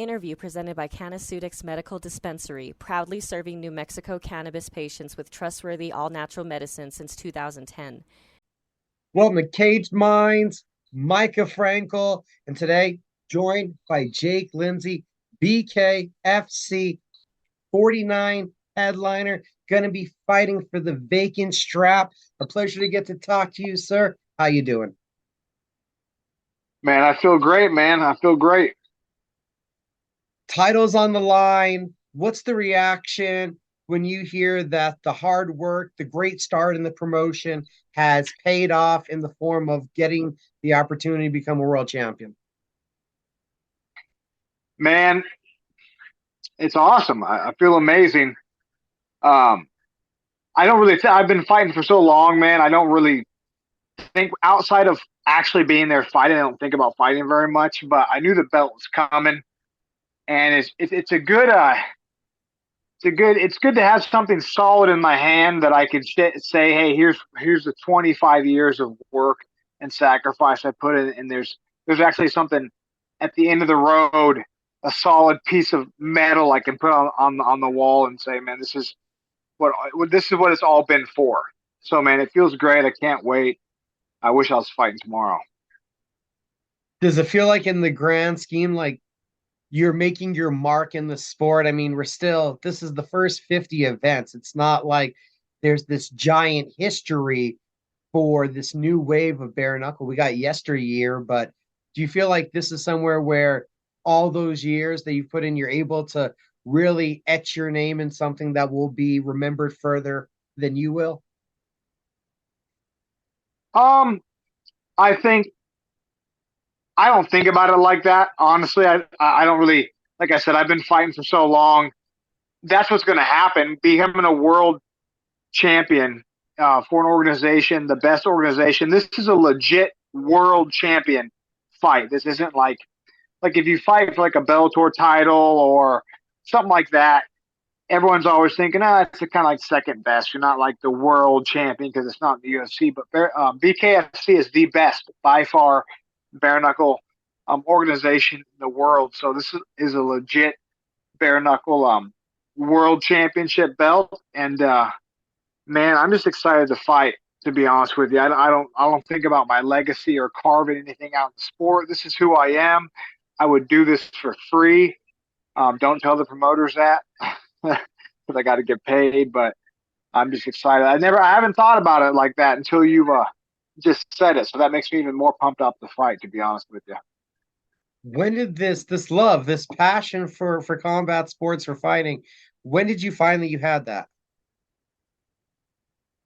Interview presented by Canaceutics Medical Dispensary, proudly serving New Mexico cannabis patients with trustworthy all-natural medicine since 2010. Welcome to Caged Minds, Mika Frankl, and today joined by Jake Lindsey, BKFC 49 headliner, going to be fighting for the vacant strap. A pleasure to get to talk to you, sir. How you doing? Man, I feel great, man. I feel great. Titles on the line. What's the reaction when you hear that the hard work, the great start in the promotion has paid off in the form of getting the opportunity to become a world champion? Man, it's awesome. I feel amazing. Um, I don't really, I've been fighting for so long, man. I don't really think outside of actually being there fighting, I don't think about fighting very much, but I knew the belt was coming, and it's a good, it's good to have something solid in my hand that I can say, hey, here's the 25 years of work and sacrifice I put in, and there's actually something at the end of the road, a solid piece of metal I can put on the wall and say, man, this is what it's all been for. So, man, it feels great. I can't wait. I wish I was fighting tomorrow. Does it feel like in the grand scheme, like you're making your mark in the sport? I mean, this is the first 50 events. It's not like there's this giant history for this new wave of bare knuckle. We got yesteryear, but do you feel like this is somewhere where all those years that you've put in, you're able to really etch your name in something that will be remembered further than you will? Um, I think I don't think about it like that. Honestly, I don't really, like I said, I've been fighting for so long. That's what's going to happen. Becoming a world champion for an organization, the best organization. This is a legit world champion fight. This isn't like if you fight for like a Bellator title or something like that. Everyone's always thinking, it's kind of like second best. You're not like the world champion because it's not the UFC. But BKFC is the best by far bare knuckle organization in the world. So this is a legit bare knuckle world championship belt, and man, I'm just excited to fight. To be honest with you, I don't think about my legacy or carving anything out in the sport. This is who I am. I would do this for free. Don't tell the promoters that because I got to get paid. But I'm just excited. I haven't thought about it like that until you've just said it. So that makes me even more pumped up to fight. To be honest with you. When did this love, this passion for combat sports, for fighting, when did you find that you had that?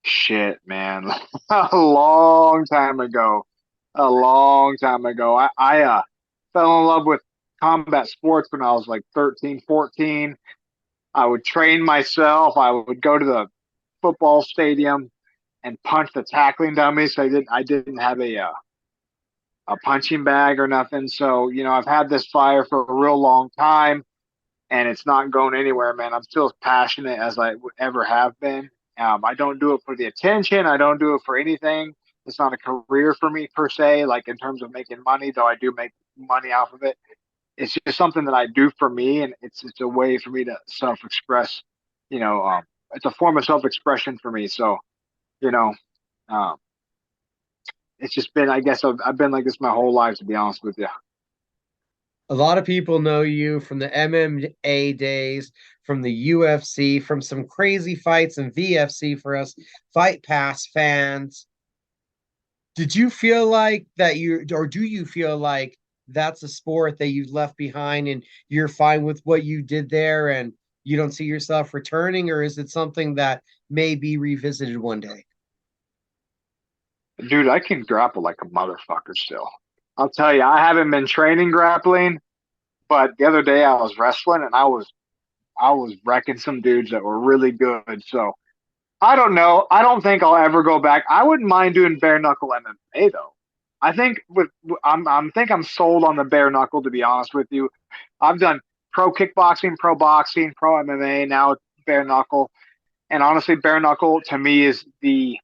Shit, man. A long time ago. A long time ago. I fell in love with combat sports when I was like 13, 14. I would train myself. I would go to the football stadium and punch the tackling dummies. I didn't have a punching bag or nothing. So, I've had this fire for a real long time, and it's not going anywhere, man. I'm still as passionate as I ever have been. I don't do it for the attention. I don't do it for anything. It's not a career for me per se, like in terms of making money, though I do make money off of it. It's just something that I do for me, and it's a way for me to self-express. It's a form of self-expression for me. So, you know, um, it's just been, I guess I've been like this my whole life, to be honest with you. A lot of people know you from the MMA days, from the UFC, from some crazy fights in VFC for us Fight Pass fans. Did you feel like that or do you feel like that's a sport that you've left behind and you're fine with what you did there and you don't see yourself returning, or is it something that may be revisited one day? Dude, I can grapple like a motherfucker still. I'll tell you, I haven't been training grappling, but the other day I was wrestling and I was wrecking some dudes that were really good. So I don't know. I don't think I'll ever go back. I wouldn't mind doing bare knuckle MMA though. I think I'm sold on the bare knuckle, to be honest with you. I've done pro kickboxing, pro boxing, pro MMA, now it's bare knuckle. And honestly, bare knuckle to me is the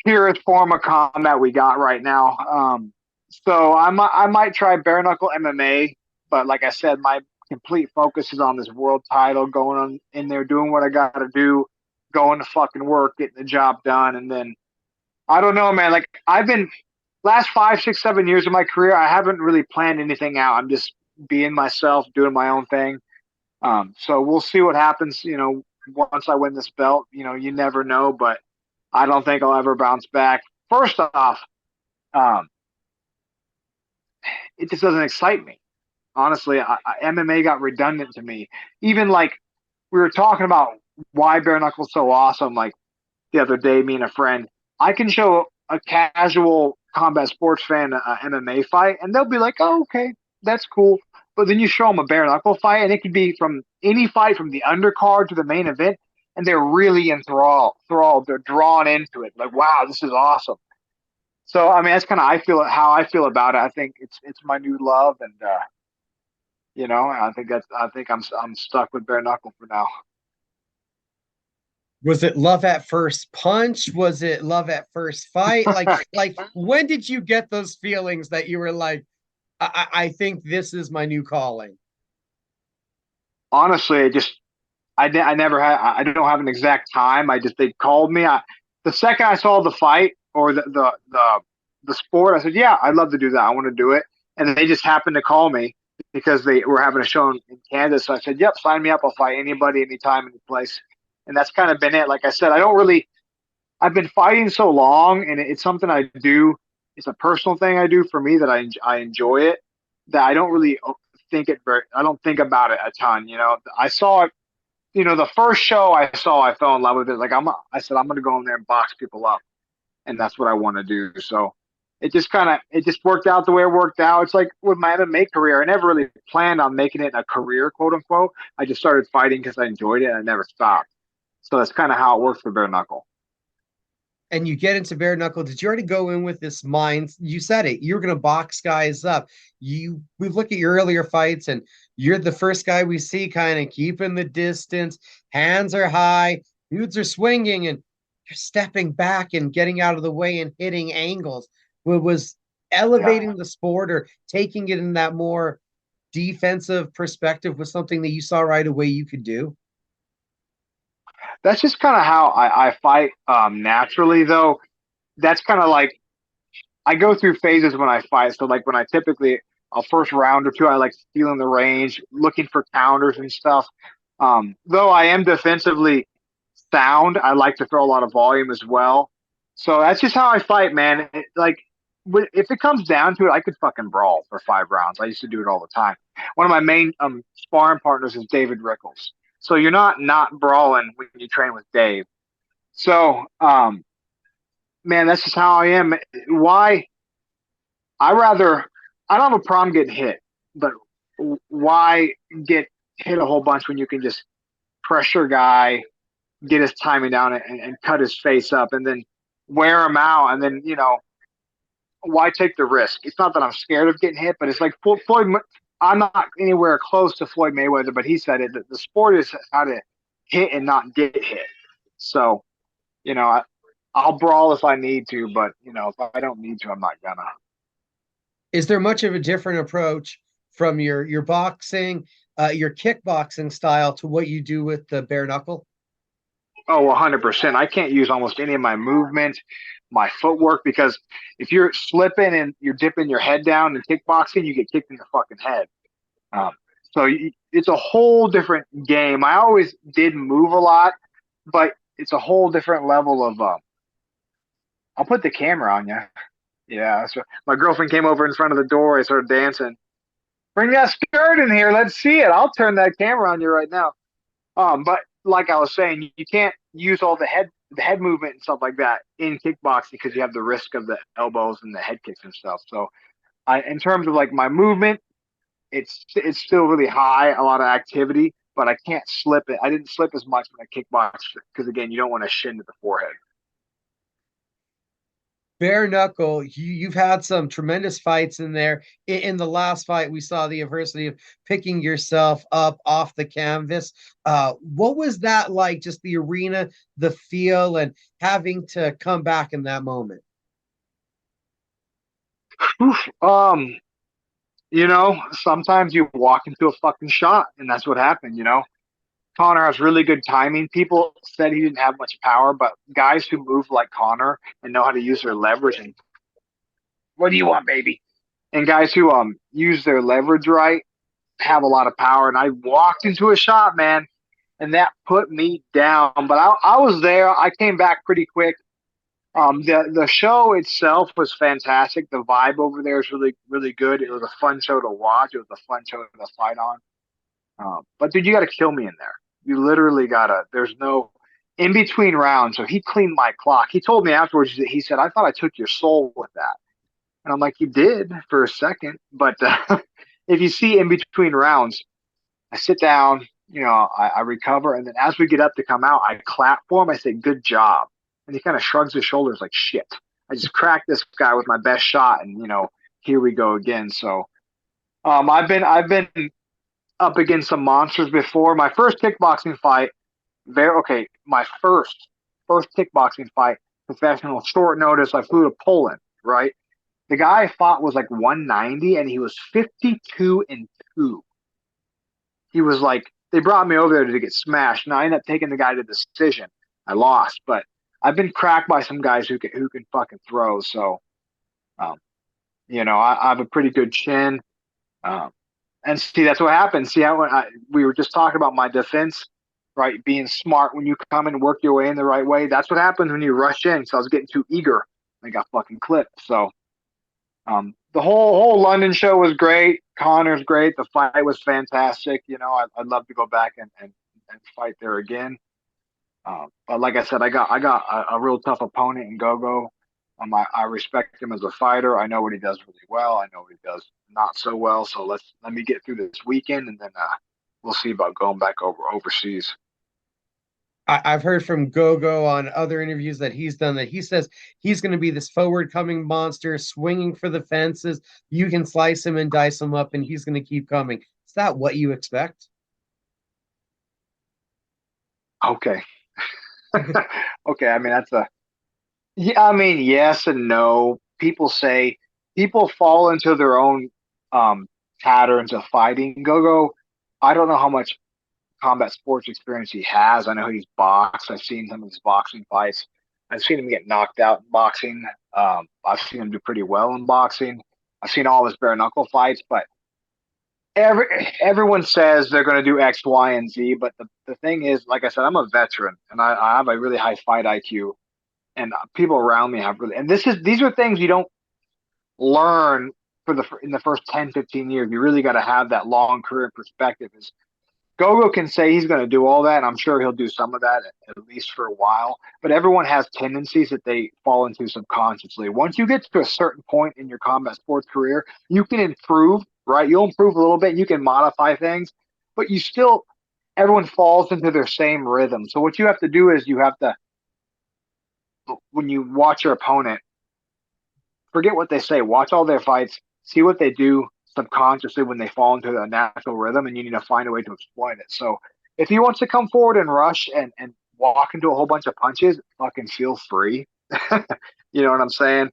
purest form of combat we got right now. So I might try bare knuckle MMA, But like I said, my complete focus is on this world title, going on in there, doing what I got to do, going to fucking work, getting the job done. And then I don't know, man. Like I've been last 5, 6, 7 years of my career, I haven't really planned anything out. I'm just being myself, doing my own thing. So we'll see what happens. Once I win this belt, you never know, but I don't think I'll ever bounce back. First off, um, it just doesn't excite me. Honestly, MMA got redundant to me. Even like we were talking about why bare knuckle's so awesome. Like the other day, me and a friend, I can show a casual combat sports fan a MMA fight, and they'll be like, "Oh, okay, that's cool." But then you show them a bare knuckle fight, and it could be from any fight from the undercard to the main event, and they're really enthralled. They're drawn into it. Like, wow, this is awesome. So, I mean, that's kind of how I feel about it. I think it's my new love, and I think I'm stuck with bare knuckle for now. Was it love at first punch? Was it love at first fight? Like when did you get those feelings that you were like, I think this is my new calling? Honestly, I never had. I don't have an exact time. They called me. The second I saw the fight or the sport, I said, yeah, I'd love to do that. I want to do it. And then they just happened to call me because they were having a show in Kansas. So I said, yep, sign me up. I'll fight anybody, anytime, any place. And that's kind of been it. Like I said, I've been fighting so long, and it's something I do. It's a personal thing I do for me that I enjoy it, that I don't really I don't think about it a ton. I saw it, the first show I saw, I fell in love with it. Like I said, I'm going to go in there and box people up. And that's what I want to do. So it just worked out the way it worked out. It's like with my MMA career, I never really planned on making it a career, quote unquote. I just started fighting because I enjoyed it and I never stopped. So that's kind of how it works for bare knuckle. And you get into bare knuckle. Did you already go in with this mind? You said it. You're going to box guys up. We've looked at your earlier fights, and you're the first guy we see kind of keeping the distance. Hands are high, dudes are swinging, and you're stepping back and getting out of the way and hitting angles. Was elevating the sport or taking it in that more defensive perspective was something that you saw right away you could do? That's just kind of how I fight naturally, though. That's kind of like I go through phases when I fight. So, like when I'll first round or two, I like feeling the range, looking for counters and stuff. Though I am defensively sound, I like to throw a lot of volume as well. So that's just how I fight, man. If it comes down to it, I could fucking brawl for 5 rounds. I used to do it all the time. One of my main sparring partners is David Rickles. So you're not brawling when you train with Dave. So, man, that's just how I am. Why? I don't have a problem getting hit, but why get hit a whole bunch when you can just pressure a guy, get his timing down and cut his face up and then wear him out. And then, why take the risk? It's not that I'm scared of getting hit, but it's like Floyd, I'm not anywhere close to Floyd Mayweather, but he said it, that the sport is how to hit and not get hit. So, I'll brawl if I need to, but, if I don't need to, I'm not gonna. Is there much of a different approach from your boxing, your kickboxing style to what you do with the bare knuckle? Oh, 100%. I can't use almost any of my movement, my footwork, because if you're slipping and you're dipping your head down in kickboxing, you get kicked in the fucking head. So it's a whole different game. I always did move a lot, but it's a whole different level of. I'll put the camera on you. Yeah, so my girlfriend came over in front of the door. I started dancing. Bring that skirt in here. Let's see it. I'll turn that camera on you right now. But like I was saying, you can't use all the head movement and stuff like that in kickboxing because you have the risk of the elbows and the head kicks and stuff. So, in terms of like my movement, it's still really high, a lot of activity, but I can't slip it. I didn't slip as much when I kickbox because again, you don't want to shin to the forehead. Bare knuckle, you've had some tremendous fights in there. In the last fight, we saw the adversity of picking yourself up off the canvas. What was that like? Just the arena, the feel, and having to come back in that moment. sometimes you walk into a fucking shot, and that's what happened. Connor has really good timing. People said he didn't have much power, but guys who move like Connor and know how to use their leverage and what do you want, baby? And guys who use their leverage right have a lot of power. And I walked into a shot, man, and that put me down. But I was there. I came back pretty quick. The show itself was fantastic. The vibe over there is really, really good. It was a fun show to watch. It was a fun show to fight on. But dude, you got to kill me in there. You literally gotta. There's no in between rounds. So he cleaned my clock. He told me afterwards. He said, "I thought I took your soul with that." And I'm like, "You did for a second, but if you see in between rounds, I sit down. I recover, and then as we get up to come out, I clap for him. I say, "Good job," and he kind of shrugs his shoulders like, "Shit, I just cracked this guy with my best shot," and here we go again. So, I've been up against some monsters before. My first kickboxing fight, my first kickboxing fight, professional, short notice. I flew to Poland, right? The guy I fought was like 190, and he was 52-2. He was like, they brought me over there to get smashed. Now I ended up taking the guy to decision. I lost, but I've been cracked by some guys who can fucking throw. So, I have a pretty good chin. And see, that's what happens. See how we were just talking about my defense, right? Being smart when you come and work your way in the right way. That's what happens when you rush in. So I was getting too eager. I got fucking clipped. So the whole London show was great. Connor's great. The fight was fantastic. I'd love to go back and fight there again. But like I said, I got a real tough opponent in Gogo. I respect him as a fighter. I know what he does really well. I know what he does not so well. So let me get through this weekend, and then we'll see about going back overseas. I've heard from Gogo on other interviews that he's done that he says he's going to be this forward-coming monster, swinging for the fences. You can slice him and dice him up, and he's going to keep coming. Is that what you expect? Okay. Okay. I mean, yes and no. People fall into their own patterns of fighting. Gogo, I don't know how much combat sports experience he has. I know he's boxed. I've seen some of his boxing fights. I've seen him get knocked out in boxing. I've seen him do pretty well in boxing. I've seen all his bare knuckle fights, but everyone says they're going to do X, Y, and Z. But the thing is, like I said, I'm a veteran, and I have a really high fight IQ, and people around me have really. And these are things you don't learn in the first 10, 15 years. You really got to have that long career perspective. Gogo can say he's going to do all that, and I'm sure he'll do some of that at least for a while. But everyone has tendencies that they fall into subconsciously. Once you get to a certain point in your combat sports career, you can improve, right? You'll improve a little bit. You can modify things, but everyone falls into their same rhythm. So what you have to do is you have to, when you watch your opponent, forget what they say. Watch all their fights. See what they do subconsciously when they fall into a natural rhythm, and you need to find a way to exploit it. So if he wants to come forward and rush and walk into a whole bunch of punches, fucking feel free. You know what I'm saying?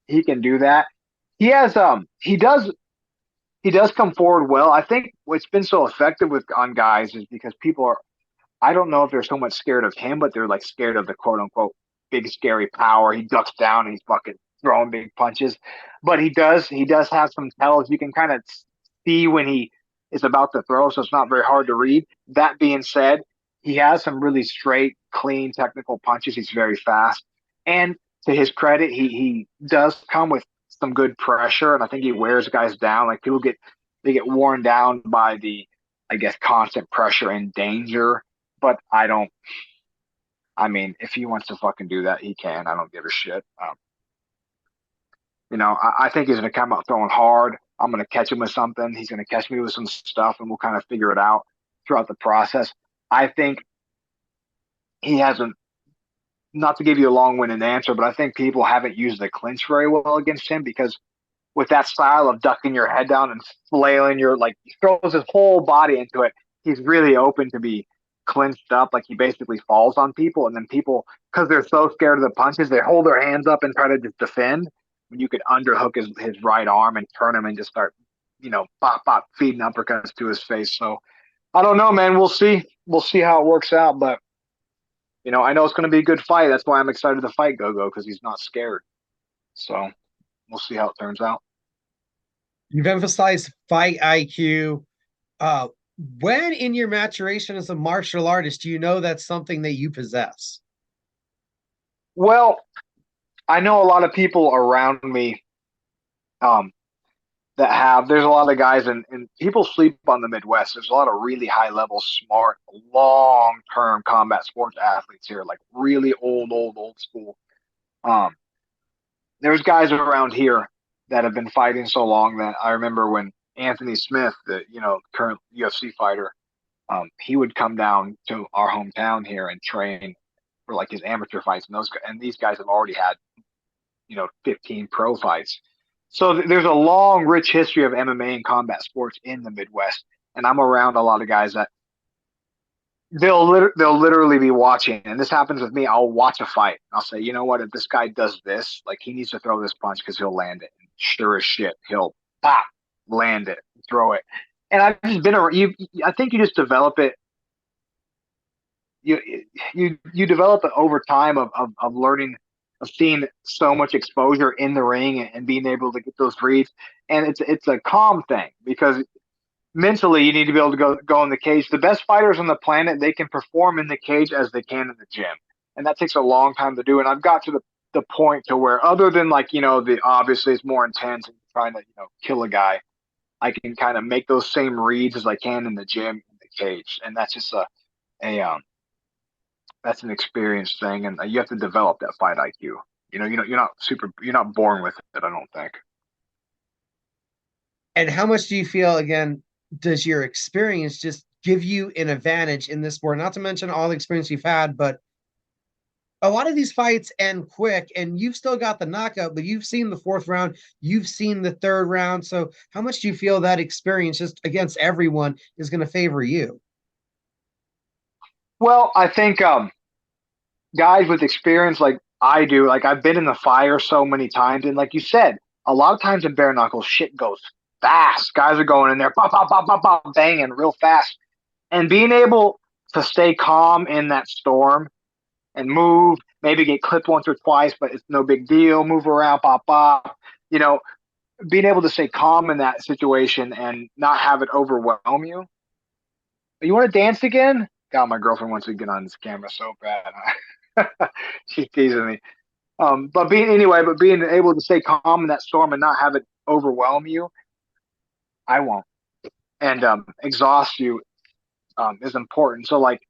He can do that. He has he does come forward well. I think what's been so effective on guys is because people are, I don't know if they're so much scared of him, but they're like scared of the quote unquote big scary power. He ducks down and he's fucking throwing big punches, but he does have some tells. You can kind of see when he is about to throw, so it's not very hard to read. That being said, he has some really straight, clean, technical punches. He's very fast, and to his credit, he does come with some good pressure, and I think he wears guys down. Like people get worn down by the, I guess, constant pressure and danger. But if he wants to fucking do that, he can. I don't give a shit. I think he's going to come out throwing hard. I'm going to catch him with something. He's going to catch me with some stuff, and we'll kind of figure it out throughout the process. I think he hasn't, not to give you a long-winded answer, but I think people haven't used the clinch very well against him because with that style of ducking your head down and flailing he throws his whole body into it. He's really open to be clinched up. Like he basically falls on people, and then people, because they're so scared of the punches, they hold their hands up and try to just defend. You could underhook his right arm and turn him and just start pop, pop, feeding uppercuts to his face. So I don't know, man. We'll see. We'll see how it works out. But, I know it's going to be a good fight. That's why I'm excited to fight Gogo, because he's not scared. So we'll see how it turns out. You've emphasized fight IQ. Uh, when in your maturation as a martial artist, do you know that's something that you possess? Well, I know a lot of people around me um, there's a lot of guys, and people sleep on the Midwest. There's a lot of really high level, smart, long term combat sports athletes here, like really old school. Um, there's guys around here that have been fighting so long that I remember when Anthony Smith, the current UFC fighter, he would come down to our hometown here and train for like his amateur fights, and these guys have already had 15 pro fights. So there's a long, rich history of MMA and combat sports in the Midwest, and I'm around a lot of guys that they'll literally be watching, and this happens with me. I'll watch a fight, and I'll say, you know what? If this guy does this, like he needs to throw this punch because he'll land it. And sure as shit, he'll pop, land it, throw it. And I've just been around. I think you just develop it. You develop it over time of learning. Of seeing so much exposure in the ring and being able to get those reads, and it's a calm thing because mentally you need to be able to go in the cage. The best fighters on the planet, they can perform in the cage as they can in the gym, and that takes a long time to do. And I've got to the point to where, other than the obviously it's more intense and trying to kill a guy, I can kind of make those same reads as I can in the gym in the cage, and that's just a that's an experience thing, and you have to develop that fight IQ. You're not born with it, I don't think. And how much do you feel, again, does your experience just give you an advantage in this sport? Not to mention all the experience you've had, but a lot of these fights end quick, and you've still got the knockout, but you've seen the fourth round, you've seen the third round. So how much do you feel that experience just against everyone is going to favor you? Well, I think guys with experience like I do, like I've been in the fire so many times, and like you said, a lot of times in bare knuckle, shit goes fast. Guys are going in there, pop, pop, pop, pop, pop, banging real fast, and being able to stay calm in that storm and move, maybe get clipped once or twice, but it's no big deal. Move around, pop, pop. Being able to stay calm in that situation and not have it overwhelm you. You want to dance again? God, my girlfriend wants to get on this camera so bad. She's teasing me. But being able to stay calm in that storm and not have it overwhelm you, I won't. And exhaust you is important. So like,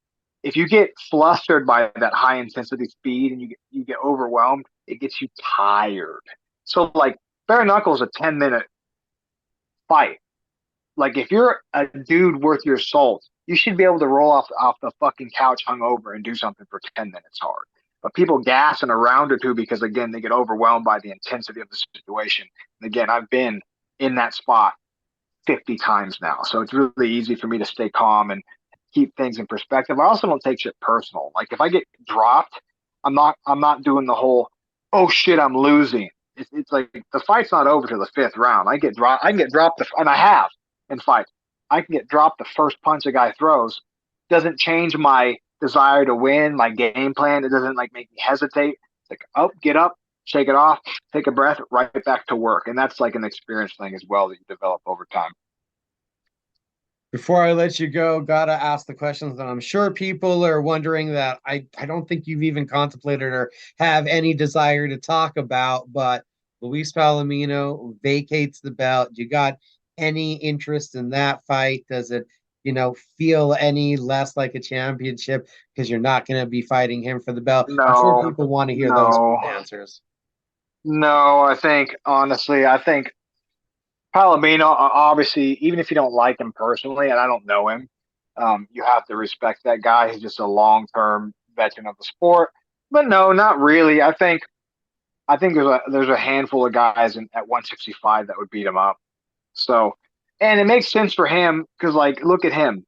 if you get flustered by that high intensity speed and you get overwhelmed, it gets you tired. So like, bare knuckle is a 10-minute fight. Like if you're a dude worth your salt, you should be able to roll off the fucking couch hungover and do something for 10 minutes hard. But people gas in a round or two because, again, they get overwhelmed by the intensity of the situation. And again, I've been in that spot 50 times now. So it's really easy for me to stay calm and keep things in perspective. I also don't take shit personal. Like if I get dropped, I'm not doing the whole, oh shit, I'm losing. It's like the fight's not over till the fifth round. I can get dropped, and I have in fights. I can get dropped the first punch a guy throws. Doesn't change my desire to win, my game plan. It doesn't like make me hesitate. It's like, oh, get up, shake it off, take a breath, right back to work. And that's like an experience thing as well that you develop over time. Before I let you go, gotta ask the questions that I'm sure people are wondering that I don't think you've even contemplated or have any desire to talk about, but Luis Palomino vacates the belt. You got any interest in that fight? Does it, feel any less like a championship because you're not going to be fighting him for the belt? I'm sure people want to hear those answers. No, I think Palomino, obviously, even if you don't like him personally, and I don't know him, you have to respect that guy. He's just a long-term veteran of the sport. But no, not really. I think there's a handful of guys at 165 that would beat him up. So, and it makes sense for him because, like, look at him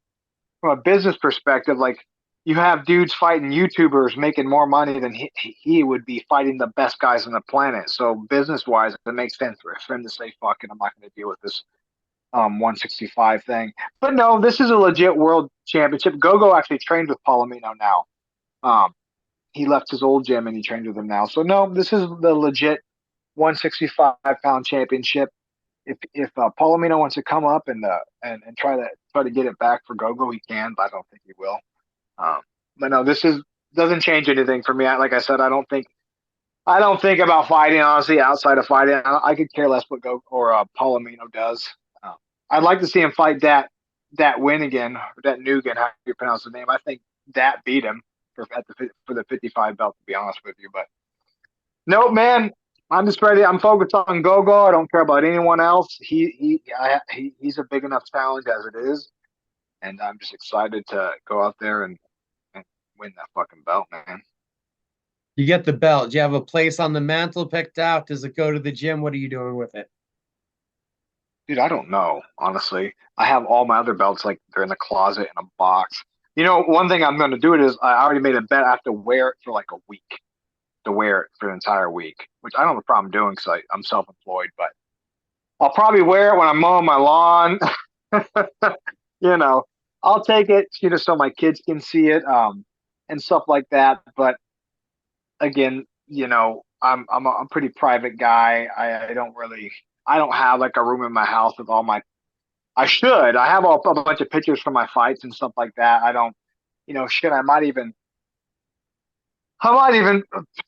from a business perspective. Like, you have dudes fighting YouTubers making more money than he would be fighting the best guys on the planet. So business wise, it makes sense for him to say, fuck it, I'm not going to deal with this 165 thing. But no, this is a legit world championship. Gogo actually trained with Palomino now. He left his old gym and he trained with him now. So no, this is the legit 165-pound championship. If Palomino wants to come up and try to get it back for Gogo, he can, but I don't think he will. But no, doesn't change anything for me. Like I said, I don't think about fighting, honestly, outside of fighting. I could care less what Gogo or Palomino does. I'd like to see him fight that win again, that Nugan, how you pronounce the name. I think that beat him for the 55 belt, to be honest with you. But no, man, I'm just ready. I'm focused on Gogo. I don't care about anyone else. He's a big enough challenge as it is, and I'm just excited to go out there and win that fucking belt, man. You get the belt. Do you have a place on the mantle picked out? Does it go to the gym? What are you doing with it? Dude, I don't know, honestly. I have all my other belts, like they're in the closet in a box. You know, one thing I'm going to do is I already made a bet. I have to wear it for like a week, to wear it for an entire week, which I don't have a problem doing because I'm self-employed, but I'll probably wear it when I'm mowing my lawn. You know, I'll take it, so my kids can see it, and stuff like that. But again, I'm a pretty private guy. I don't have like a room in my house with all my. I should. I have a bunch of pictures from my fights and stuff like that. I don't, shit. I might even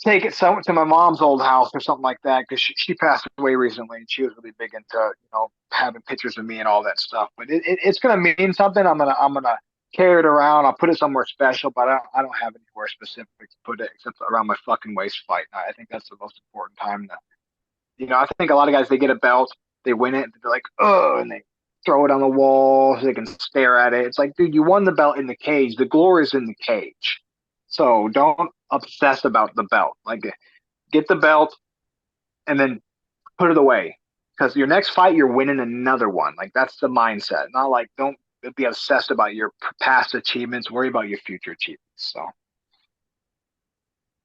take it to my mom's old house or something like that because she passed away recently and she was really big into having pictures of me and all that stuff. But it's gonna mean something. I'm gonna carry it around. I'll put it somewhere special, but I don't have anywhere specific to put it except around my fucking waist fight. I think that's the most important time. I think a lot of guys, they get a belt, they win it, and they're like, oh, and they throw it on the wall so they can stare at it. It's like, dude, you won the belt in the cage. The glory's in the cage. So don't obsess about the belt. Like, get the belt and then put it away. Because your next fight, you're winning another one. Like, that's the mindset. Not like, don't be obsessed about your past achievements. Worry about your future achievements. So,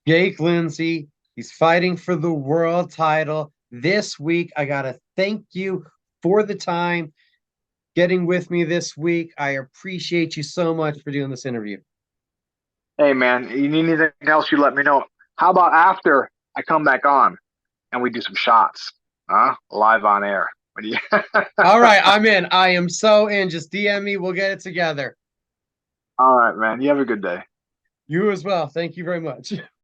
Jake Lindsey, he's fighting for the world title this week. I got to thank you for the time getting with me this week. I appreciate you so much for doing this interview. Hey, man, you need anything else, you let me know. How about after I come back on and we do some shots? Live on air. What do you? All right, I'm in. I am so in. Just DM me. We'll get it together. All right, man. You have a good day. You as well. Thank you very much.